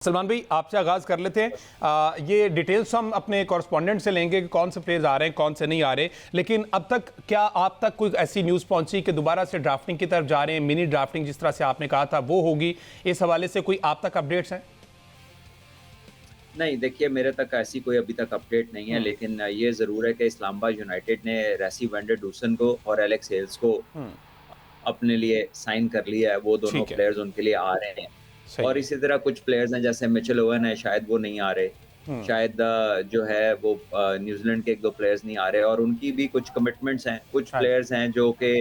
सलमान भाई आपसे आगाज़ कर लेते हैं। ये डिटेल्स हम अपने कॉरेस्पॉन्डेंट से लेंगे कि कौन से प्लेयर्स आ रहे हैं कौन से नहीं आ रहे, लेकिन अब तक क्या आप तक कोई ऐसी न्यूज़ पहुंची कि दोबारा से ड्राफ्टिंग की तरफ जा रहे हैं, मिनी ड्राफ्टिंग जिस तरह से आपने कहा था वो होगी, इस हवाले से कोई आप तक अपडेट्स हैं? नहीं, देखिए मेरे तक ऐसी कोई अभी तक अपडेट नहीं है, लेकिन ये ज़रूर है कि इस्लामाबाद यूनाइटेड ने रेसी वैन डर डूसन को और एलेक्स हेल्स को अपने लिए साइन कर लिया है। वो दोनों ठीक है, प्लेयर्स उनके लिए आ रहे हैं। सही और है। इसी तरह कुछ प्लेयर्स हैं जैसे मिचेल ओवन है, शायद वो नहीं आ रहे। शायद जो है वो न्यूज़ीलैंड के 1-2 प्लेयर्स नहीं आ रहे और उनकी भी कुछ कमिटमेंट्स हैं। कुछ हाँ जी। प्लेयर्स हैं जो कि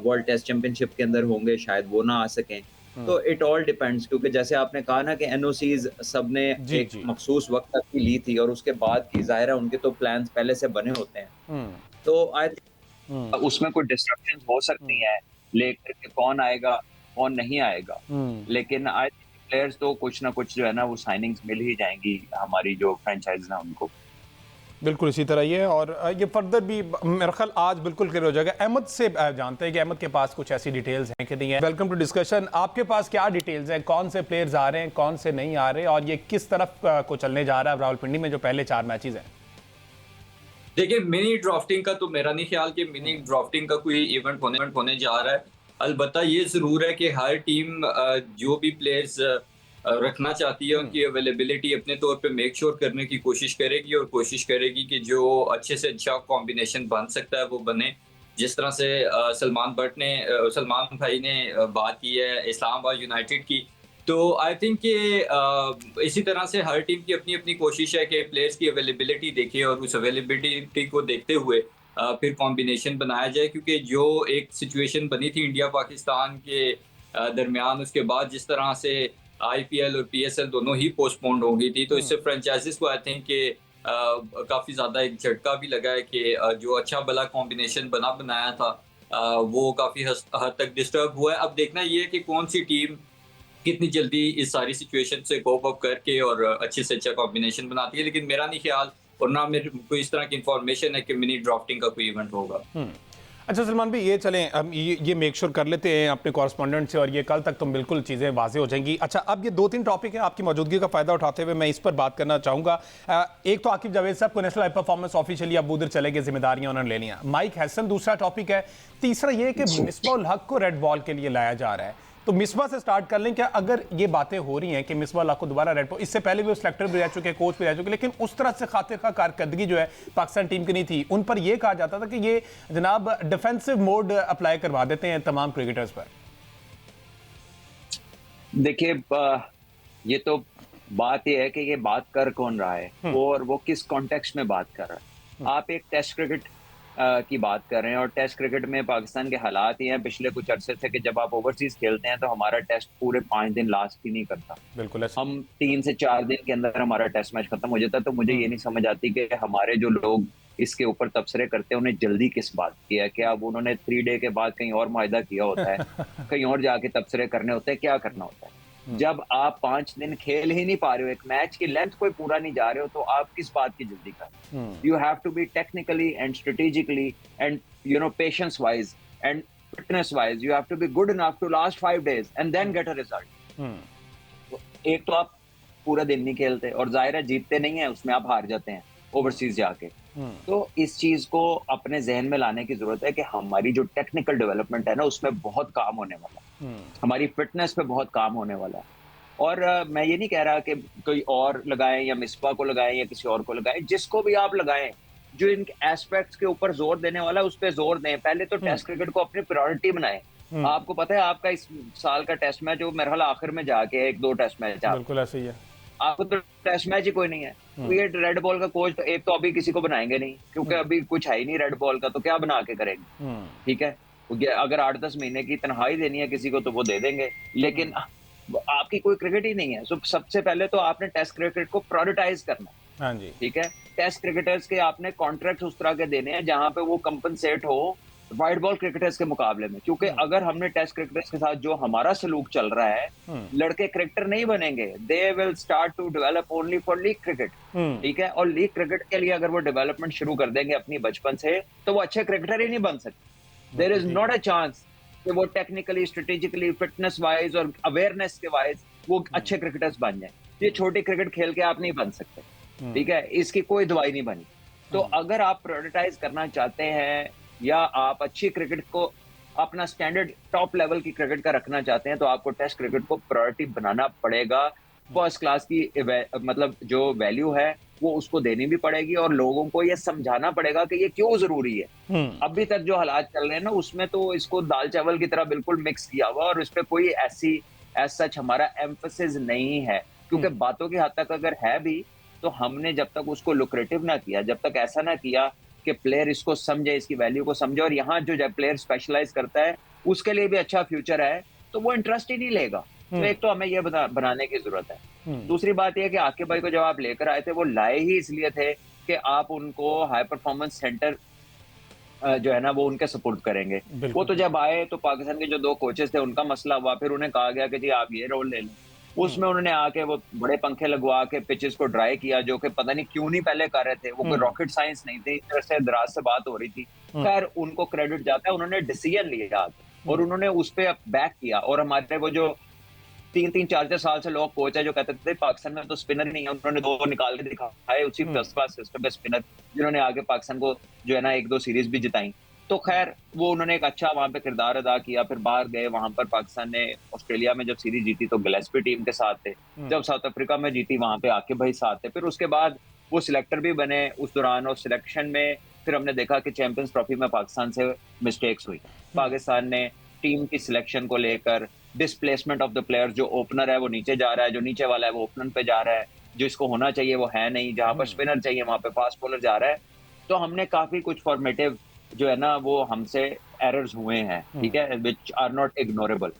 वर्ल्ड टेस्ट चैंपियनशिप के अंदर होंगे, शायद वो ना आ सकें। तो इट ऑल डिपेंड्स, क्योंकि जैसे आपने कहा ना कि एनओसीज़ सबने जी एक जी। मखसूस वक़्त तक की ली थी और उसके बाद की ज़ाहिर है उनके तो प्लान्स पहले से बने होते हैं। तो आई थिंक उसमें कोई डिस्ट्रैक्शंस हो सकती हैं, लेकर के कौन आएगा, कौन नहीं आएगा। लेकिन आई थिंक प्लेयर्स तो कुछ ना कुछ जो है ना वो साइनिंग्स मिल ही जाएँगी हमारी जो फ्रैंचाइज़ हैं उनको। बिल्कुल इसी तरह ये और ये फर्दर भी मेरा ख्याल आज बिल्कुल क्लियर हो जाएगा। अहमद से जानते हैं कि अहमद के पास कुछ ऐसी डिटेल्स हैं कि नहीं है। Welcome to discussion. आपके पास क्या डिटेल्स हैं, कौन से प्लेयर्स आ रहे हैं कौन से नहीं आ रहे और ये किस तरफ को चलने जा रहा है रावलपिंडी में जो पहले 4 मैचेस हैं? देखिए, मिनी ड्राफ्टिंग का तो मेरा नहीं ख्याल कि मिनी ड्राफ्टिंग का कोई इवेंट होने जा रहा है। अलबत्ता ये ज़रूर है कि हर टीम जो भी प्लेयर्स रखना चाहती है, उनकी अवेलेबिलिटी अपने तौर पे मेक श्योर करने की कोशिश करेगी और कोशिश करेगी कि जो अच्छे से अच्छा कॉम्बिनेशन बन सकता है, वो बने। जिस तरह से सलमान भाई ने बात की है इस्लामाबाद यूनाइटेड की, तो आई थिंक कि इसी तरह से हर टीम की अपनी-अपनी कोशिश है कि प्लेयर्स की अवेलेबिलिटी देखे और उस अवेलेबिलिटी को देखते हुए फिर कॉम्बिनेशन बनाया जाए, क्योंकि जो एक सिचुएशन बनी थी इंडिया-पाकिस्तान के दरमियान, उसके बाद जिस तरह से आईपीएल और पीएसएल दोनों ही पोस्टपोन्ड हो गई थी, तो इससे फ्रेंचाइज़ीज़ को आई थिंक कि काफ़ी ज़्यादा एक झटका भी लगा है कि जो अच्छा भला कॉम्बिनेशन बनाया था, वो काफ़ी हद तक डिस्टर्ब हुआ है। अब देखना ये है कि कौन-सी टीम कितनी जल्दी इस सारी सिचुएशन से कोप अप करके और अच्छे से अच्छा कॉम्बिनेशन बनाती है। लेकिन मेरा नहीं ख्याल और ना मेरे को इस तरह की इन्फॉर्मेशन है कि मिनी ड्राफ्टिंग का कोई इवेंट होगा। अच्छा सलमान भाई ये चलें, हम ये मेक श्योर कर लेते हैं अपने कॉरेस्पॉन्डेंट से और ये कल तक तो बिल्कुल चीज़ें वाज़ेह हो जाएंगी। अच्छा, अब ये 2-3 टॉपिक हैं, आपकी मौजूदगी का फ़ायदा उठाते हुए मैं इस पर बात करना चाहूँगा। एक तो आकिब जावेद साहब को नेशनल हाई परफॉर्मेंस ऑफिशियली अब उधर चले गए, जिम्मेदारियां उन्होंने ले लिया। माइक हैसन दूसरा टॉपिक है। तीसरा ये कि मिसबा उल हक को रेड बॉल के लिए लाया जा रहा है। तो मिसबा से स्टार्ट कर लें क्या? अगर ये बातें हो रही हैं कि मिसबा उल हक को दोबारा रेड बॉल, इससे पहले भी वो सिलेक्टर भी रह चुके, कोच भी रह चुके, लेकिन उस तरह से खातिर का कारकर्दगी जो है पाकिस्तान टीम की नहीं थी। उन पर यह कहा जाता था कि ये जनाब डिफेंसिव मोड अप्लाई करवा देते हैं तमाम क्रिकेटर्स पर। देखिए ये तो बात ये है कि ये बात कर कौन रहा है और वो किस कॉन्टेक्स्ट में बात कर रहा है। आप एक टेस्ट क्रिकेट की बात कर रहे हैं और टेस्ट क्रिकेट में पाकिस्तान के हालात ही हैं पिछले कुछ अरसे से कि जब आप ओवरसीज खेलते हैं तो हमारा टेस्ट पूरे 5 दिन लास्ट ही नहीं करता। बिल्कुल ऐसा। हम 3 से 4 दिन के अंदर हमारा टेस्ट मैच खत्म हो जाता है। तो मुझे ये नहीं समझ आती कि हमारे जो लोग इसके ऊपर तबसरे करते हैं उन्हें जल्दी किस बात की है। क्या अब उन्होंने 3 डे के बाद कहीं और मुआहदा किया होता है, कहीं और जाके तबसरे करने होते हैं, क्या करना होता है? जब आप 5 दिन खेल ही नहीं पा रहे हो, एक मैच की लेंथ कोई पूरा नहीं जा रहे हो, तो आप किस बात की जल्दी कर रहे हो? You have to be technically and strategically and patience wise and fitness wise you have to be good enough to last 5 days and then get a result. एक तो आप पूरा दिन नहीं खेलते और जाहिर है जीतते नहीं है, उसमें आप हार जाते हैं ओवरसीज जाके। तो इस चीज को अपने जहन में लाने की जरूरत है कि हमारी जो टेक्निकल डेवलपमेंट है ना, उसमें बहुत काम होने वाला है, हमारी फिटनेस पे बहुत काम होने वाला है। और मैं ये नहीं कह रहा कि कोई और लगाएं या मिसबा को लगाएं या किसी और को लगाएं, जिसको भी आप लगाएं जो इन एस्पेक्ट्स के ऊपर जोर देने वाला है उस पर जोर दें। पहले तो टेस्ट क्रिकेट को अपनी प्रायोरिटी बनाएं। आपको पता है आपका इस साल का टेस्ट मैच जो मेरे ख्याल आखिर में जाके 1-2 टेस्ट मैच बिल्कुल ऐसे ही है। आपको तो टेस्ट मैच ही कोई नहीं है। तो ये रेड बॉल का कोच तो एक तो अभी किसी को बनाएंगे नहीं, क्योंकि अभी कुछ है ही नहीं रेड बॉल का, तो क्या बना के करेंगे? ठीक है, अगर 8-10 महीने की तनख्वाही देनी है किसी को तो वो दे देंगे, लेकिन आपकी कोई क्रिकेट ही नहीं है। सो सबसे पहले तो आपने टेस्ट क्रिकेट को प्रायोरिटाइज करना है। हाँ जी। ठीक है, टेस्ट क्रिकेटर्स के आपने कॉन्ट्रैक्ट उस तरह के देने हैं जहां पे वो कंपनसेट हो वाइट बॉल क्रिकेटर्स के मुकाबले में, क्योंकि अगर हमने टेस्ट क्रिकेटर्स के साथ जो हमारा सलूक चल रहा है, लड़के क्रिकेटर नहीं बनेंगे, they will start to develop only for league cricket. ठीक है, और लीग क्रिकेट के लिए अगर वो डेवलपमेंट शुरू कर देंगे अपनी बचपन से, तो वो अच्छे क्रिकेटर ही नहीं बन सकते। There is not a chance कि वो टेक्निकली, स्ट्रेटेजिकली, फिटनेस वाइज और अवेयरनेस के वाइज वो अच्छे क्रिकेटर्स बन जाए। ये छोटी क्रिकेट खेल के आप नहीं बन सकते, ठीक है, इसकी कोई दवाई नहीं बनी। तो अगर आप प्रायोरिटाइज करना चाहते हैं या आप अच्छी क्रिकेट को अपना स्टैंडर्ड टॉप लेवल की क्रिकेट का रखना चाहते हैं, तो आपको टेस्ट क्रिकेट को प्रायोरिटी बनाना पड़ेगा। फर्स्ट क्लास की मतलब जो वैल्यू है वो उसको देनी भी पड़ेगी और लोगों को ये समझाना पड़ेगा कि ये क्यों जरूरी है। अभी तक जो हालात चल रहे हैं ना, उसमें तो इसको दाल चावल की तरह बिल्कुल मिक्स किया हुआ और उस पर कोई ऐसी एज सच हमारा एम्फेसिस नहीं है, क्योंकि बातों की हद तक अगर है भी तो हमने जब तक उसको लुक्रेटिव ना किया, जब तक ऐसा ना किया कि प्लेयर इसको समझे, इसकी वैल्यू को समझे, और यहाँ जो प्लेयर स्पेशलाइज करता है उसके लिए भी अच्छा फ्यूचर है, तो वो इंटरेस्ट ही नहीं लेगा। तो एक तो हमें ये बनाने की जरूरत है। दूसरी बात यह कि आकिब भाई को जब आप लेकर आए थे, वो लाए ही इसलिए थे कि आप उनको हाई परफॉर्मेंस सेंटर जो है ना वो उनके सपोर्ट करेंगे। वो तो जब आए तो पाकिस्तान के जो 2 कोचेस थे उनका मसला हुआ, फिर उन्हें कहा गया कि जी आप ये रोल ले लें। उसमें उन्होंने आके वो बड़े पंखे लगवा के पिचेस को ड्राई किया, जो कि पता नहीं क्यों नहीं पहले कर रहे थे। वो कोई रॉकेट साइंस नहीं थी, इस तरह से दराज से बात हो रही थी। खैर उनको क्रेडिट जाता है, उन्होंने डिसीजन लिया और उन्होंने उस पर बैक किया। और हमारे वो जो 3-4 साल से लोग कोच है जो कहते थे पाकिस्तान में तो स्पिनर नहीं है, उन्होंने 2 निकाल के दिखाए उसी फर्स्ट क्लास सिस्टम पे स्पिनर, जिन्होंने आगे पाकिस्तान को जो है ना 1-2 सीरीज भी जिताई। तो खैर वो उन्होंने एक अच्छा वहां पे किरदार अदा किया। फिर बाहर गए, वहां पर पाकिस्तान ने ऑस्ट्रेलिया में जब सीरीज जीती तो गिलेस्पी टीम के साथ थे, जब साउथ अफ्रीका में जीती वहां पे आकिब भाई साथ थे। फिर उसके बाद वो सिलेक्टर भी बने उस दौरान, और सिलेक्शन में फिर हमने देखा कि चैंपियंस ट्रॉफी में पाकिस्तान से मिस्टेक्स हुई। पाकिस्तान ने टीम की सिलेक्शन को लेकर डिस्प्लेसमेंट ऑफ द प्लेयर, जो ओपनर है वो नीचे जा रहा है, जो नीचे वाला है वो ओपनर पे जा रहा है, जो इसको होना चाहिए वो है नहीं, जहां पर स्पिनर चाहिए वहां पे फास्ट बॉलर जा रहा है। तो हमने काफी कुछ फॉर्मेटिव जो है ना वो हमसे एरर्स हुए हैं, ठीक है, विच आर नॉट इग्नोरेबल।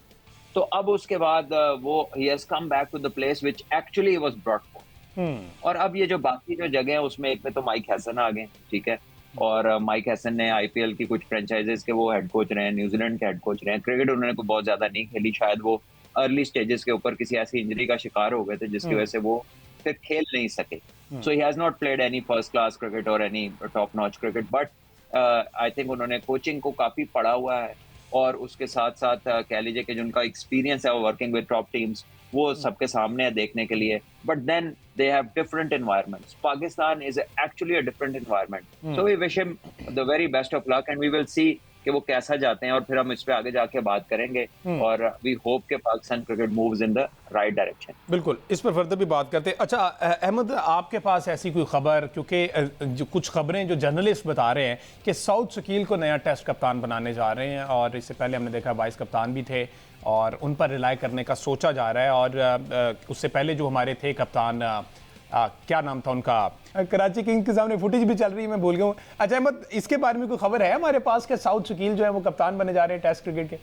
तो अब उसके बाद वो ही has come back to the place which actually was brought for. और अब ये जो बाकी जो जगह है उसमें एक में तो माइक हैसन आ गए, ठीक है, और माइक हैसन ने आईपीएल की कुछ फ्रेंचाइजेस के वो हेड कोच रहे हैं, न्यूजीलैंड के हेड कोच रहे हैं। क्रिकेट उन्होंने कोई बहुत ज्यादा नहीं खेली, शायद वो अर्ली स्टेजेस के ऊपर किसी ऐसी इंजरी का शिकार हो गए थे जिसकी वजह से वो फिर खेल नहीं सके। So he has not played any first class cricket और any top notch cricket, but I think उन्होंने कोचिंग को काफी पढ़ा हुआ है, और उसके साथ साथ कह लीजिए कि जिनका एक्सपीरियंस है वो वर्किंग विद टॉप टीम्स वो सबके सामने है देखने के लिए। But then they have different environments. Pakistan is actually a different environment. So we wish him the very best of luck and we will see कि वो कैसा जाते हैं, और फिर हम इस पे आगे जाके बात करेंगे। और वी होप कि Pakistan cricket moves in the right direction. बिल्कुल, इस पर फर्दर भी बात करते हैं। अच्छा अहमद, आपके पास ऐसी कोई खबर, क्योंकि जो कुछ खबरें जो जर्नलिस्ट बता रहे हैं कि साउथ शकील को नया टेस्ट कप्तान बनाने जा रहे हैं, और इससे पहले हमने देखा वाइस कप्तान भी थे और उन पर रिलाई करने का सोचा जा रहा है। और उससे पहले जो हमारे थे कप्तान, क्या नाम था उनका, कराची किंग्स के सामने फुटेज भी चल रही है, मैं भूल गया हूँ। अच्छा अहमद, इसके बारे में कोई खबर है हमारे पास कि साउथ शकील जो है वो कप्तान बने जा रहे हैं टेस्ट क्रिकेट के?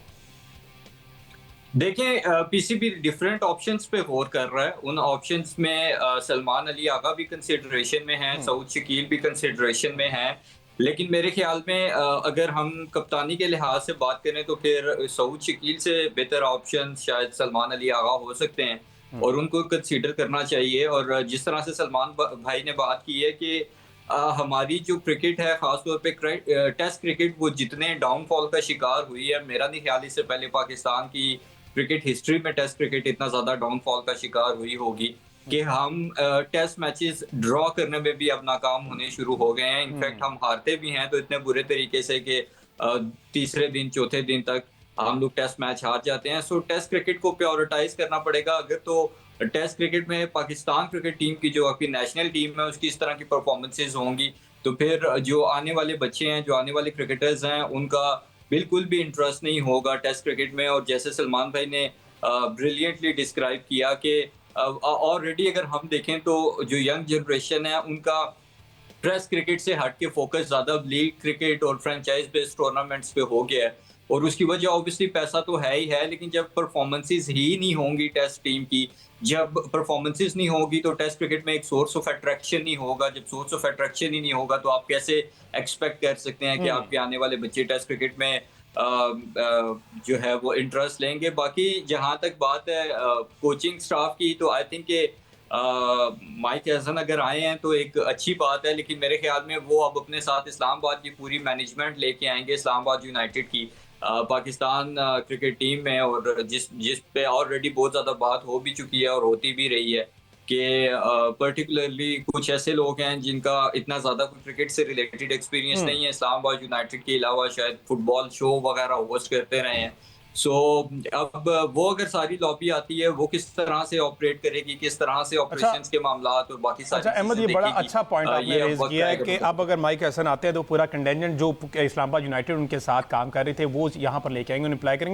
देखिए, पीसीबी डिफरेंट ऑप्शंस पे गौर कर रहा है। उन ऑप्शंस में सलमान अली आगा भी कंसिडरेशन में है, साउथ शकील भी कंसिडरेशन में है। लेकिन मेरे ख्याल में अगर हम कप्तानी के लिहाज से बात करें तो फिर साउथ शकील से बेहतर ऑप्शन शायद सलमान अली आगा हो सकते हैं, और उनको कंसीडर करना चाहिए। और जिस तरह से सलमान भाई ने बात की है कि हमारी जो क्रिकेट है खासतौर पे टेस्ट क्रिकेट वो जितने डाउनफॉल का शिकार हुई है, मेरा नहीं ख्याल इससे पहले पाकिस्तान की क्रिकेट हिस्ट्री में टेस्ट क्रिकेट इतना ज्यादा डाउनफॉल का शिकार हुई होगी कि हम टेस्ट मैचेस ड्रॉ करने में भी अब नाकाम होने शुरू हो गए हैं। इनफैक्ट हम हारते भी हैं तो इतने बुरे तरीके से कि तीसरे दिन चौथे दिन तक हम लोग टेस्ट मैच हार जाते हैं। सो टेस्ट क्रिकेट को प्रायोरिटाइज करना पड़ेगा। अगर तो टेस्ट क्रिकेट में पाकिस्तान क्रिकेट टीम की जो आपकी नेशनल टीम है उसकी इस तरह की परफॉर्मेंसेज होंगी तो फिर जो आने वाले बच्चे हैं, जो आने वाले क्रिकेटर्स हैं, उनका बिल्कुल भी इंटरेस्ट नहीं होगा टेस्ट क्रिकेट में। और जैसे सलमान भाई ने ब्रिलियंटली डिस्क्राइब किया कि ऑलरेडी अगर हम देखें तो जो यंग जनरेशन है उनका टेस्ट क्रिकेट से हट के फोकस ज्यादा लीग क्रिकेट और फ्रेंचाइज बेस्ड टूर्नामेंट्स पे हो गया है। और उसकी वजह ऑब्वियसली पैसा तो है ही है, लेकिन जब परफॉर्मेंसेस ही नहीं होंगी टेस्ट टीम की, जब परफॉर्मेंसेस नहीं होगी तो टेस्ट क्रिकेट में एक सोर्स ऑफ अट्रैक्शन नहीं होगा। जब सोर्स ऑफ अट्रैक्शन ही नहीं होगा तो आप कैसे एक्सपेक्ट कर सकते हैं कि आपके आने वाले बच्चे टेस्ट क्रिकेट में जो है वो इंटरेस्ट लेंगे। बाकी जहां तक बात है कोचिंग स्टाफ की, तो आई थिंक माइक हैसन अगर आए हैं तो एक अच्छी बात है, लेकिन मेरे ख्याल में वो अब अपने साथ इस्लामाबाद की पूरी मैनेजमेंट लेके आएंगे, इस्लामाबाद यूनाइटेड की पाकिस्तान क्रिकेट टीम में, और जिस पे ऑलरेडी बहुत ज़्यादा बात हो भी चुकी है और होती भी रही है। कि पर्टिकुलरली कुछ ऐसे लोग हैं जिनका इतना ज़्यादा कोई क्रिकेट से रिलेटेड एक्सपीरियंस नहीं है, इस्लामाबाद यूनाइटेड के अलावा शायद फुटबॉल शो वगैरह होस्ट करते रहे हैं। सो अब वो अगर सारी लॉबी आती है, वो किस तरह से ऑपरेट करेगी, किस तरह से ऑपरेशंस के मामलात और बाकी सारी अच्छा अहमद, ये चीज़ें बड़ा देखेगी, अच्छा पॉइंट आपने ये अब रेज वक्त किया है आएगा कि बताएगा। अब अगर माइक हसन आते हैं तो पूरा कंटेंजेंट जो इस्लामाबाद यूनाइटेड उनके साथ काम कर रहे थे वो यहाँ पर लेके आएंगे, उन्हें अप्लाई करेंगे।